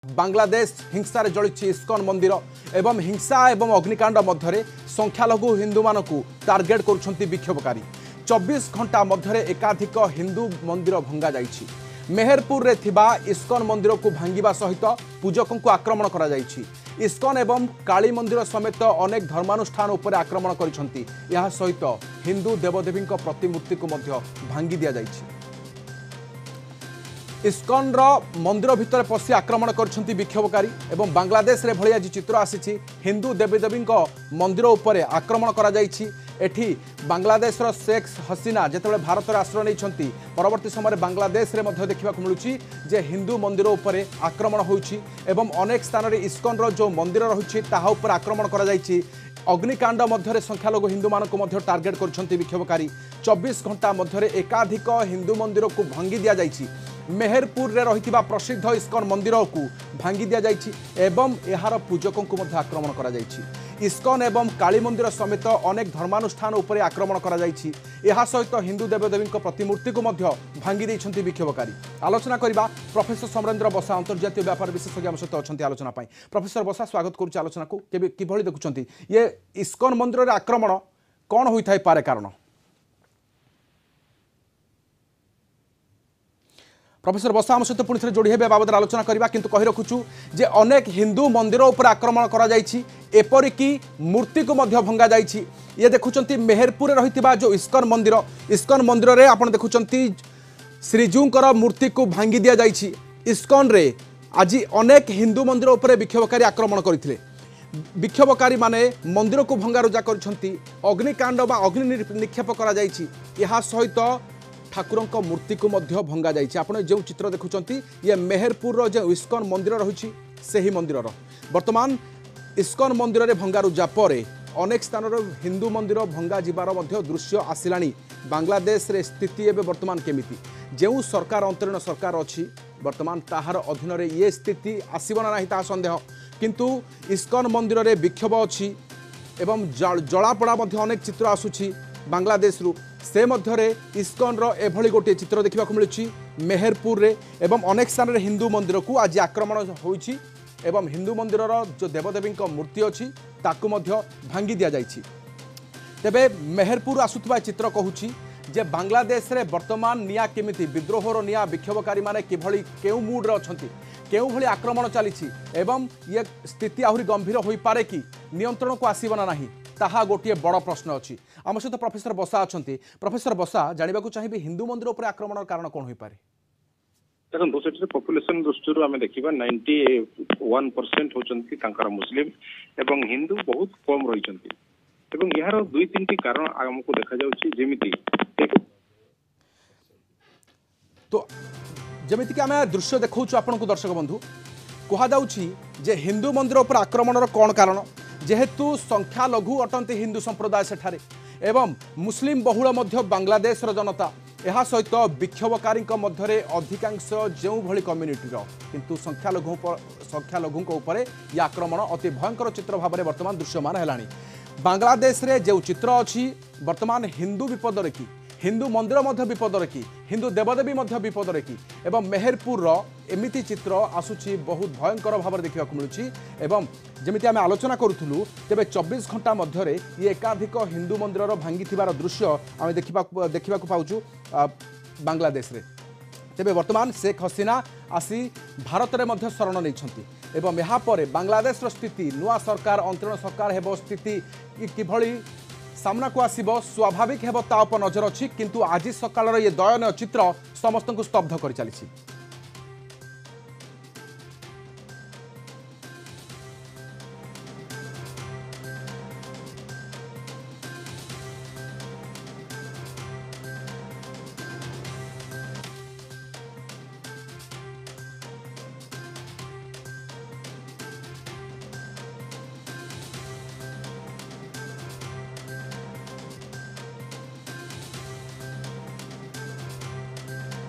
बांग्लादेश हिंसार जड़ी इस्कन मंदिर एवं हिंसा एवं अग्निकांड मध्य संख्यालघु हिंदू मानक टार्गेट कर विक्षोभकारी 24 घंटा मध्य एकाधिक हिंदू मंदिर भंगा जाइछि। मेहरपुर रे थिबा इस्कन मंदिर को भांगिबा सहित पूजकों को आक्रमण करा जाइछि। इस्कन एवं काली मंदिर समेत अनेक धर्मानुष्ठान उपर आक्रमण करिसंती। यह सहित हिंदू देवदेवी प्रतिमूर्ति को मध्य भांगी दिया जाइछि। इस्कन मंदिर भितर पशि आक्रमण कर विक्षोभकारी एवं बांग्लादेश रे भली आज चित्र आसी हिंदू देवदेवी मंदिर उपर आक्रमण करा जाइछि। एठी बांग्लादेश शेख हसीना जिते भारत में आश्रय नहीं परवर्ती समय बांग्लादेश रे मध्य देखा मिलूँ जे हिंदू मंदिर उपर आक्रमण होइछि एवं अनेक स्थान रे इस्कन जो मंदिर रही उपर आक्रमण करा जाइछि। अग्निकांड मध्य संख्यालघु हिंदू मानक मध्य टार्गेट कर विक्षोभकारी 24 घंटा मध्य एकाधिक हिंदू मंदिर को भांगी दिया जाइछि। मेहरपुर रे रहिथिबा प्रसिद्ध इस्कन मंदिर को भांगी दिया जाइछि एवं एहार पूजकों को मध्य आक्रमण करा जाइछि। इस्कन एवं काली मंदिर समेत अनेक धर्मानुष्ठान उपर आक्रमण करा जाइछि। एहा सहित हिंदू देवदेवी प्रतिमूर्ति को मध्य भांगी दैछन्ति विक्षोभकारी। आलोचना करिबा प्रोफेसर समरेंद्र बसा अंतर्जातीय व्यापार विशेषज्ञ आम सहित अछन्ति आलोचना पाई। प्रोफेसर बसा स्वागत करूछि आलोचना को। किभଳି देखुछन्ति ये इस्कन मंदिर रे आक्रमण कोन होइथाय पारे कारण? प्रोफेसर बसा आम सहित पुणी थे जोड़ी हे बाबद आलोचना करवा किंतु कही रखुचु जे अनेक हिंदू मंदिर उपर आक्रमण करा जाइछि एपरिकी मूर्ति को मध्य भंगा जाइछि। ये देखुचंती मेहरपुर रे रहितिबा जो इस्कन मंदिर रे आपण देखुचंती श्रीजूंकर मूर्ति को भांगी दिया जाइछि। इस्कन रे आज अनेक हिंदू मंदिर उपर विक्षोभकारी आक्रमण करथिले। विक्षोभकारी माने मंदिर को भंगारुजा करछंती। अग्निकांड बा अग्नि निक्षेप करा जाइछि। यहा सहित ठाकुरों मूर्ति को मध्य भंगा जाइछि। आपण जो चित्र देखुचंती ये मेहरपुर जो इस्कन मंदिर रही से मंदिर वर्तमान इस्कन मंदिर रे भंगारुजा परे अनेक स्थान हिंदू मंदिर भंगा जीवार मध्य दृश्य आसिलानी। बांग्लादेश रे स्थिति एवं वर्तमान केमिति जो सरकार अंतरीण सरकार अच्छी वर्तमान ताहार अधीन रे ये स्थिति आसबना ना ता संदेह किंतु इस्कन मंदिर रे विक्षोभ अच्छी एवं जलापड़ा मध्य अनेक चित्र आसुछि बांग्लादेश रु से मध्य इस्कन एभली गोटे चित्र देखा मिलूँ मेहरपुर रे एवं अनेक स्थान रे हिंदू मंदिर को आज आक्रमण होइछि एवं हिंदू मंदिर जो देवदेवी मूर्ति अच्छी ताकू मध्य भांगी दिया जाइछि। तेबे मेहरपुर आसुथबा चित्र कहूछि जे बांग्लादेश रे वर्तमान निया केमिति विद्रोहर निया विक्षोभकारी माने किभली केउ मूड रे अछंती केउ भली आक्रमण चलीछि एवं ये स्थिति आहुरी गंभीर होई पारे कि नियंत्रण को आसीबना नाही ताहा गोटे बड़ प्रश्न अच्छी। आम सहित प्रोफेसर बसा अच्छा। प्रोफेसर बसा जानवा चाहिए हिंदू मंदिर उपर आक्रमण कारण कौन हो पारे? देखो से पॉपुलेशन दृष्टि आम देखा 91% होती मुस्लिम एवं हिंदू बहुत कम रही यार 2-3 कारण आमको देखा जमीती तो जमीती कि आम दृश्य देखा आपन को दर्शक बंधु कहुच्छी जे हिंदू मंदिर उपर आक्रमण कौन कारण जेहेतु संख्या लघु अटंती हिंदू संप्रदाय सेठारे एवं मुस्लिम बहुल मध्य बांग्लादेश जनता यह सहित विक्षोभकारी मध्य अधिकांश जो भली कम्युनिटी किंतु संख्यालघु उपर यह आक्रमण अति भयंकर चित्र भाव में वर्तमान दृश्यमान है। बांग्लादेश रे जो चित्र अच्छी वर्तमान हिंदू विपद कि हिंदू मंदिर मध्य विपद कि हिंदू देवदेवी मध्य विपद कि एवं मेहरपुर एमिति चित्र आसुची बहुत भयंकर भाव में देखा मिलूँ एवं जमिति आम आलोचना करूँ तेबे 24 घंटा मध्य ये एकाधिक हिंदू मंदिर भांगी दृश्य आम देखा पाऊँ बांग्लादेश रे। तेबे वर्तमान शेख हसीना आसी भारत में मध्य शरण नहीं एवं यहाँ पर बांग्लादेश स्थिति नुआ सरकार अंतरीण सरकार हेब स्थिति किभली सामना को आसीबो स्वाभाविक हेबो ता उपर नजर अच्छी किंतु आज सकाळर ये दयनीय चित्र समस्त को स्तब्ध कर चली।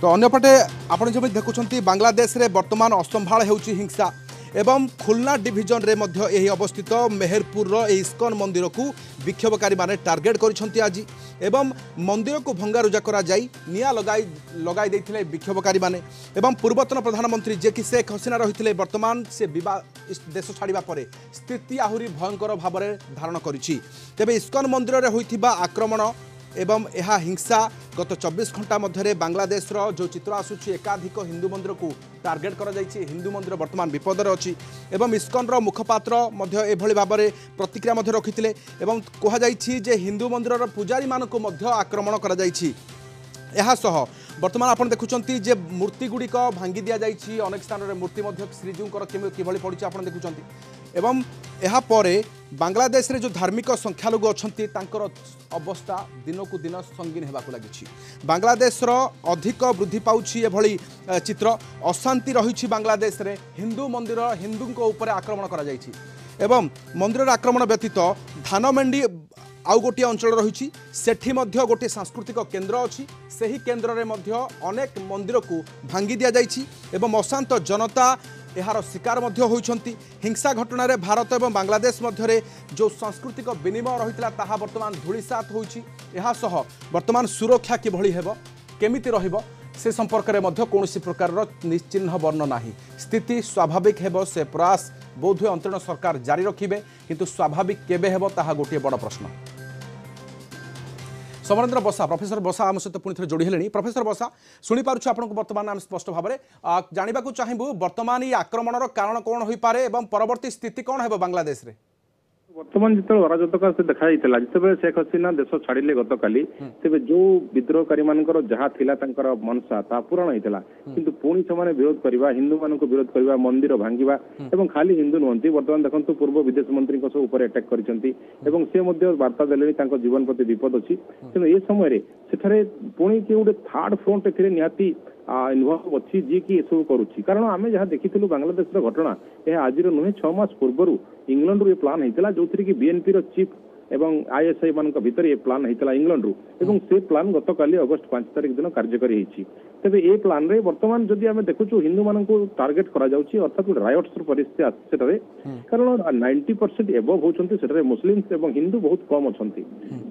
तो अन्यपटे आपण जब देखुं बांग्लादेश रे वर्तमान असंभाल होउची हिंसा एवं खुलना डिविजन रे मध्य यही अवस्थित मेहरपुर इस्कन मंदिर को विक्षोभकारी माने टार्गेट करिसंती। आज एवं मंदिर को भंगारुजा करा जाई निया लगाई देथिले विक्षोभकारी माने एवं पूर्वतन प्रधानमंत्री जे कि शेख हसीना रहिथिले वर्तमान से देश छाड़िबा परे स्थिति आहुरी भयंकर भाव में धारण करिछि। तेबे इस्कन मंदिर रे होइथिबा आक्रमण एवं यह हिंसा गत 24 घंटा मध्य बांग्लादेश जो चित्र आसूची एकाधिक हिंदू मंदिर को टार्गेट करा जायछि। हिंदू मंदिर वर्तमान विपदर अच्छी एवं इस्कन मुखपात्र एभली भाव में प्रतिक्रिया रखिते एवं कह जे हिंदू मंदिर पूजारी मानक आक्रमण करा जायछि। यह सह वर्तमान आप देखुं जे मूर्ति गुड़िक भांगी दि जाइए अनेक स्थान में मूर्ति श्रीजीवर किभली पड़ी आप देखुं एवं यह परे बांग्लादेश रे जो धार्मिक संख्यालघु अच्छा अवस्था दिन को दिन संगीन होगा लगी। बांग्लादेश अधिक वृद्धि पाउछि एभली चित्र अशांति रही बांग्लादेश रे हिंदू मंदिर हिंदू ऊपर आक्रमण करा जाइछि एवं मंदिर आक्रमण व्यतीत धानमंडी आउ गोटे अंचल रही सेठी मध्य गोटे सांस्कृतिक केन्द्र अच्छी से ही केन्द्र में अनेक मंदिर को भांगी दि जाइछि एवं अशांत जनता यार शिकार होइछंती। हिंसा घटना रे भारत और बांग्लादेश मध्य जो सांस्कृतिक विनिमय रही ताहा वर्तमान धूलिसात होइछि। एहा सह वर्तमान सुरक्षा किभली हेबो केमिति रहिबो से संपर्क में कौन प्रकार निश्चिन्ह वर्ण नाही। स्थिति स्वाभाविक हेबो से प्रयास बोधहुए अंतरीण सरकार जारी रखिबे किंतु स्वाभाविक केबे हेबो ताहा गोटे बड़ प्रश्न। समरेन्द्र बसा प्रोफेसर बसा आम सहित पुणी थे जोड़ी हेले। प्रोफेसर बसा शुणी पार्छु आपको वर्तमान आम स्पष्ट भाव में जानवा चाहबू वर्तमान ये आक्रमण कारण कौन हो पारे एवं परवर्ती स्थिति कौन है बांग्लादेश रे वर्तमान जो अराजकता से देखा जिते शेख हसीना देश छाड़िले गत काली तेज जो विद्रोहकारी मानकर जहाँ थिला तांकर मनसा ता पूरण होता किंतु पुणी से विरोध करवा हिंदू मान विरोध करवा मंदिर भांगा एवं खाली हिंदू नुहति वर्तमान देखो पूर्व विदेश मंत्री सब अटैक कर वार्ता देले जीवन प्रति विपद अच्छी तेणु ए समय सेठारे पुणी किए गोटे थर्ड फ्रंट एति इनवल्व अच्छी जी कि सब करुच्ची कारण आम जहाँ देखी बांग्लादेश घटना यह आज नुहे 6 मास पूर्व इंग्लैंड रू प्लान होता जो थी कि बीएनपी रो चीफ एवं आईएसआई मान भीतर ये प्लान होता इंग्लैंड रू एवं से प्लान गत काली अगस्ट 5 तारिख दिन कार्यकारी होती तेज ए प्लान रे वर्तमान जदि आम देखुचु हिंदू मान टार्गेट करा जाउची अर्थात रायट्स परिस्थिति आसे कारण 90% एबव होती मुस्लिम्स एवं हिंदू बहुत कम अच्छा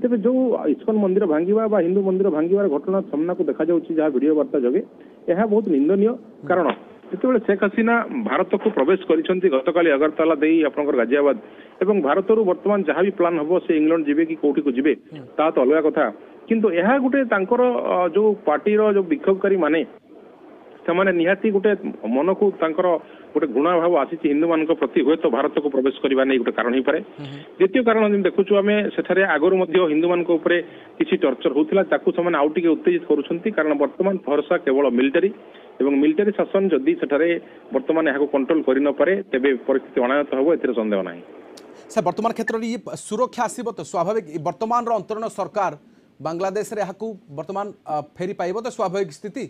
तेज जो इस्कन मंदिर भांगा हिंदू मंदिर भांगार घटना सामना को देखा जहाँ वीडियो वार्ता जगे यह बहुत निंदनीय कारण जिते शेख हसीना भारत को प्रवेश करिसेंती गतकाली अगरतला देई आपनकर गाजियाबाद एवं भारत रु वर्तमान जहाँ भी प्लान हम से इंग्लैंड जीवे कि कोठी को जीवे ता तो अलग कथा किंतु यह गोटे तांकर जो पार्टी रो जो विक्षोभकारी माने से निहाती गोटे मन को तांकर गोटे घृणाभाव आसी हिंदू मान प्रति हुए तो भारत को प्रवेश करने नहीं गोटे कारण हो पारे। द्वितीय कारण देखुचु आम सेठारे आगरू हिंदू मान किसी टर्चर होता से आउ टे उत्तेजित करुँच कारण वर्तमान भरोसा केवल मिलिटारी एवं मिलिटारी शासन जदि सेठारे वर्तमान यहाँ कंट्रोल कर न पारे तेबे परिस्थिति अनायत हम ए सन्देह ना सर वर्तमान क्षेत्र में ये सुरक्षा आसब तो स्वाभाविक वर्तमान अंतरीण सरकार बांग्लादेश रे यहाँ वर्तमान फेरी पाइब तो स्वाभाविक स्थिति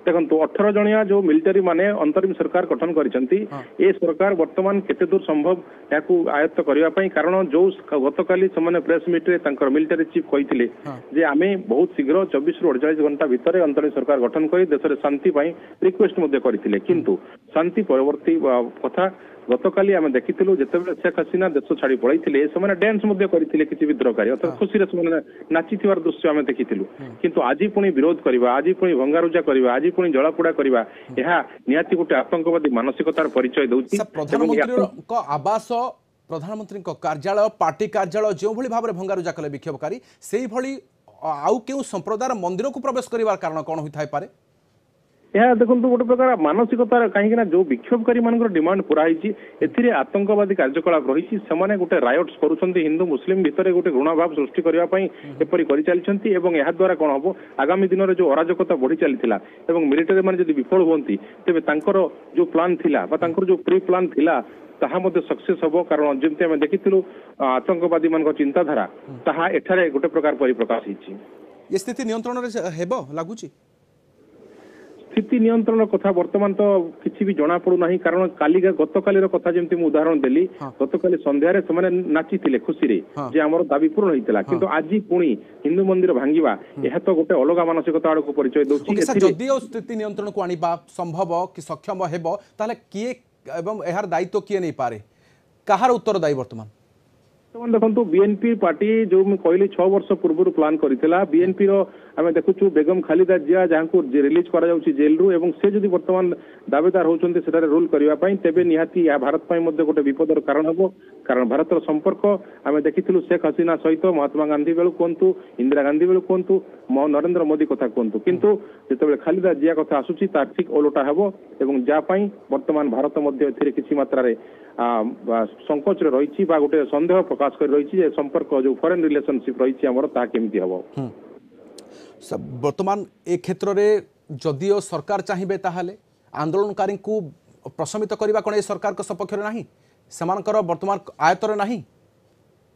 देखो 18 जनिया जो मिलिटारी माने अंतरिम सरकार गठन करिसेंती ए सरकार वर्तमान केते दूर संभव याकू आयत्त करिवा पई कारण जो गतकाली समने प्रेस मीट रे तांकर मिलिटारी चीफ कहिथिले जे आमे बहुत शीघ्र 24 रु 48 घंटा भितर अंतरिम सरकार गठन करी देश रे शांति पई रिक्वेस्ट मध्ये करिथिले किंतु शांति परवर्ती कथा गतकाली आम देखिलु जिते शेख हसीना देश छाड़ी पड़े से डांस करते किसी विद्रोहकारी अर्थात खुशी से नाची दृश्य आम देखिलु किंतु आज पुणी विरोध करवा आज पुणी भंगारुजा करवा आज पुणी जलापोड़ा करवा यह निहाती गोटे आतंकवादी मानसिकतार परिचय दूसरी प्रधानमंत्री आवास प्रधानमंत्री कार्यालय पार्टी कार्यालय जो भाव में भंगारुजा कले विक्षोभकारी से आउ क्यों संप्रदाय मंदिर को प्रवेश कर कारण कौन होता है यह देखो गोटे प्रकार मानसिकतार कहीं जो विक्षोभकारी मान डिमांड पूरा होती आतंकवादी कार्यकलाप रही से गोटे रायट्स करुँच हिंदू मुस्लिम भितर गोटे घृणाभाव सृष्टि करने एपरी कर चलती द्वारा कौन हम आगामी दिन में जो अराजकता बढ़ी चली मिलिटारी मैंने जब विफल होती तेज जो प्लान थिला जो प्री प्लान थिला ताहा मध्य सक्सेस हम कारण जमी आम देखिलु आतंकवादी मान चिंताधारा ताहा एठारे गोटे प्रकार परिप्रकाश ये स्थिति नियंत्रण हेबो लागुची स्थिति नियंत्रण कथा वर्तमान तो किसी भी जना पड़ू ना कारण काली गतकाली कथा जमी उदाहरण देली गतकाली संध्यारे से नाची खुशी रे जे आमर दाबी पूर्ण होता किंतु आज पुणी हिंदू मंदिर भांगा यह तो गोटे अलग मानसिकता आड़ को परिचय दूसरी स्थिति नियंत्रण को आनिबा संभव कि सक्षम हेबो ताले किए एवं यार दायित्व किए नहीं पारे कहार उत्तरदायी वर्तमान देखो बीएनपी पार्टी जो कहली 6 वर्ष पूर्व प्लान करथिला बीएनपी रो आमे देखुछु बेगम खालिदा जिया जहां रिलीज करा जाउची जेल रु एवं से जदि वर्तमान दावेदार होउचंती सेटारे रूल करिवा पई तेबे निहाती या भारत पई मध्ये गोटे विपदर कारण हबो कारण भारतर संपर्क आमे देखिथिलु शेख हसीना सहित महात्मा गांधी बेलु कोंतु इंदिरा गांधी बेलु कोंतु नरेंद्र मोदी कथा कोंतु किंतु जेतेबेले खालिदा जिया कथा आसुची ता ठीक ओलोटा हबो एवं जा पई वर्तमान भारत मध्ये एथिरे किछि मात्रा रे संकोच रही गोटे संदेह प्रकाश कर रही संपर्क जो फॉरेन रिलेशनशिप रही ता केमिति हबो वर्तमान ए क्षेत्र में जदियो सरकार चाहिए ताहले आंदोलनकारी को प्रशमित करने कौन ए सरकार के सपक्ष नहीं सेमानकर वर्तमान आयतर नहीं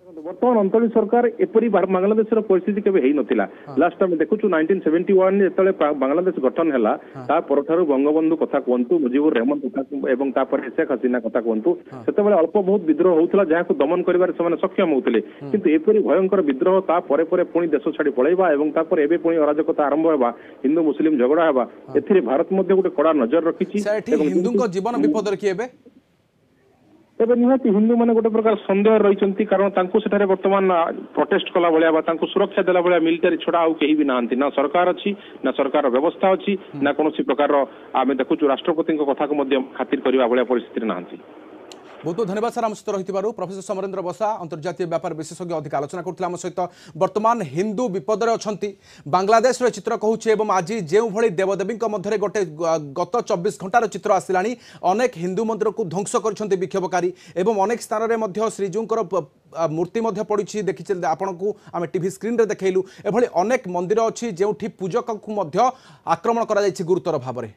वर्तमान अंतरिम सरकार एपरी बांग्लादेश परिस्थिति केबे हेई नथिला लास्ट टाइम देखुछु 1971 जेतले बांग्लादेश गठन हैला ता परठारु बंगबंधु कथा कोंतु मुजिबुर रहमान कथा एवं ता पर शेख हसीना कथा कोंतु सेतेबेले अल्प बहुत विद्रोह होउतला जहा को दमन करिवार समान सक्षम होउतले किंतु एपरी भयंकर विद्रोह ता परे परे पुणी देश छाड़ी पळैबा एवं ता पर एबे पुणी अराजकता आरंभ हेबा हिंदू मुस्लिम झगड़ा हेबा एथिरे भारत मध्ये गोटे कड़ा नजर रखिछि एवं हिंदू को जीवन विपद रखि एबे तेबे निहाती हिंदू माने गोटे प्रकार संदेह रही कारण तांको सेठारे वर्तमान प्रोटेस्ट कला भलिया बा तांको सुरक्षा देला भलिया मिलिटरी छोड़ा आउ केही भी नांती ना सरकार अछि ना सरकार व्यवस्था अछि ना कोनोसी प्रकार आमे देखुछु राष्ट्रपति को कथा को मध्य खातिर करबा भलिया परिस्थिति नांती बहुत बहुत धन्यवाद सर आम सहित रही प्रोफेसर समरेंद्र बसा अंतर्जातीय व्यापार विशेषज्ञ अधिक आलोचना करथिला आम सहित वर्तमान हिंदू विपदरे अछंती बांग्लादेश रे चित्र कहूछि एवं आज जेउ भली देवदेवी मध्य गोटे गत 24 घंटार चित्र आसिलानी अनेक हिंदू मंदिर को ध्वंस करछंती विक्षोभकारी एवं अनेक स्थान रे मध्य श्रीजूंकर मूर्ति मध्य पड़ी देखी आपण को आम टीवी स्क्रीन रे देखैलु एभली अनेक मंदिर अछि जेउठी पूजक को मध्य आक्रमण करा जायछि गुरुतर भाव में।